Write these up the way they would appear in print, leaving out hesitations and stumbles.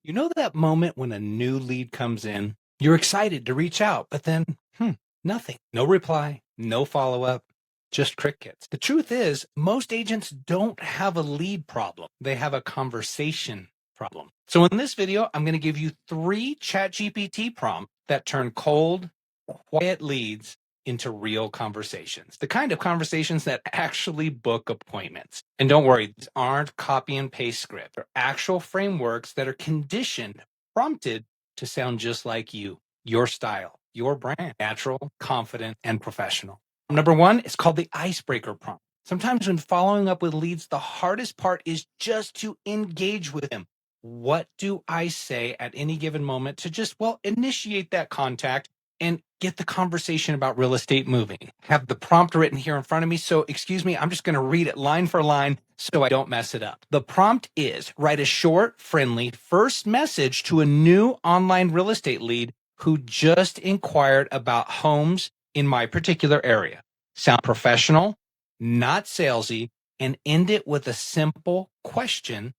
You know that moment when a new lead comes in? You're excited to reach out, but then, nothing. No reply, no follow up, just crickets. The truth is, most agents don't have a lead problem, they have a conversation problem. So, in this video, I'm going to give you 3 ChatGPT prompts that turn cold, quiet leads into real conversations, the kind of conversations that actually book appointments. And don't worry, these aren't copy and paste script. They're actual frameworks that are conditioned, prompted to sound just like you, your style, your brand, natural, confident, and professional. Number 1 is called the icebreaker prompt. Sometimes when following up with leads, the hardest part is just to engage with them. What do I say at any given moment to just, initiate that contact and get the conversation about real estate moving? Have the prompt written here in front of me. So, excuse me, I'm just going to read it line for line so I don't mess it up. The prompt is write a short, friendly first message to a new online real estate lead who just inquired about homes in my particular area. Sound professional, not salesy, and end it with a simple question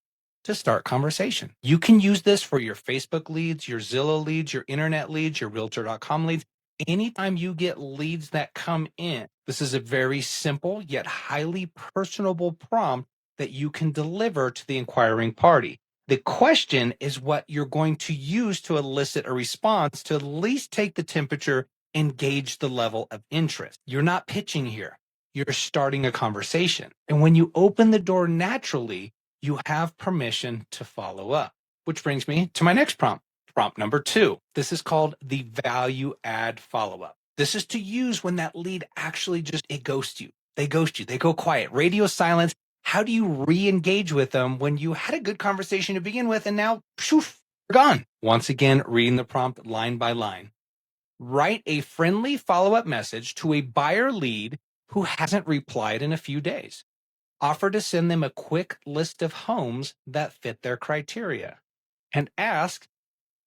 to start conversation. You can use this for your Facebook leads, your Zillow leads, your internet leads, your realtor.com leads. Anytime you get leads that come in, this is a very simple yet highly personable prompt that you can deliver to the inquiring party. The question is what you're going to use to elicit a response to at least take the temperature and gauge the level of interest. You're not pitching here. You're starting a conversation. And when you open the door naturally, you have permission to follow up. Which brings me to my next prompt. Prompt number 2. This is called the value add follow up. This is to use when that lead actually it ghosts you. They ghost you. They go quiet. Radio silence. How do you re-engage with them when you had a good conversation to begin with and now, poof, they're gone? Once again, reading the prompt line by line. Write a friendly follow-up message to a buyer lead who hasn't replied in a few days. Offer to send them a quick list of homes that fit their criteria and ask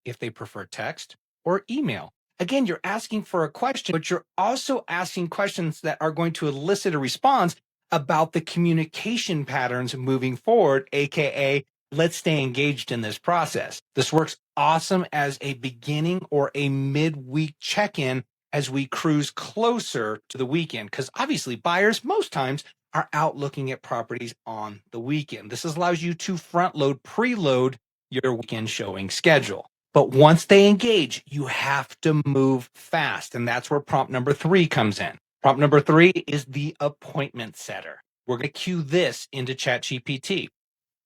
if they prefer text or email. Again, you're asking for a question, but you're also asking questions that are going to elicit a response about the communication patterns moving forward, AKA, let's stay engaged in this process. This works awesome as a beginning or a midweek check-in as we cruise closer to the weekend, because obviously buyers most times are out looking at properties on the weekend. This allows you to front load, preload your weekend showing schedule. But once they engage, you have to move fast. And that's where prompt number 3 comes in. Prompt number 3 is the appointment setter. We're going to cue this into ChatGPT.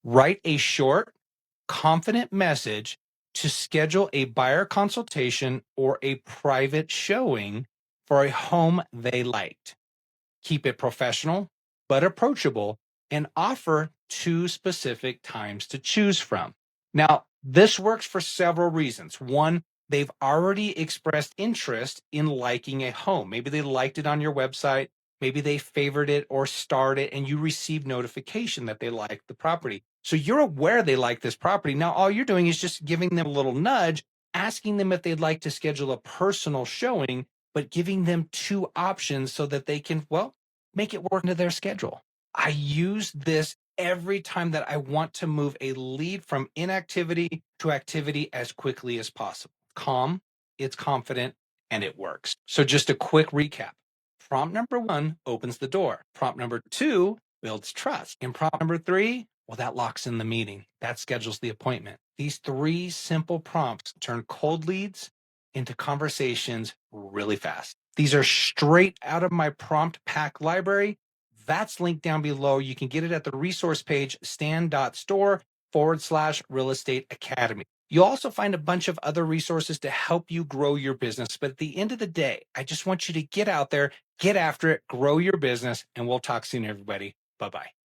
Write a short, confident message to schedule a buyer consultation or a private showing for a home they liked. Keep it professional, but approachable, and offer 2 specific times to choose from. Now, this works for several reasons. One, they've already expressed interest in liking a home. Maybe they liked it on your website. Maybe they favored it or starred it, and you received notification that they liked the property. So you're aware they like this property. Now, all you're doing is just giving them a little nudge, asking them if they'd like to schedule a personal showing, but giving them 2 options so that they can, make it work into their schedule. I use this every time that I want to move a lead from inactivity to activity as quickly as possible. Calm, it's confident, and it works. So just a quick recap. Prompt number 1 opens the door. Prompt number 2 builds trust. And prompt number 3, that locks in the meeting. That schedules the appointment. These 3 simple prompts turn cold leads into conversations really fast. These are straight out of my prompt pack library. That's linked down below. You can get it at the resource page, stan.store/real estate academy. You'll also find a bunch of other resources to help you grow your business. But at the end of the day, I just want you to get out there, get after it, grow your business, and we'll talk soon, everybody. Bye-bye.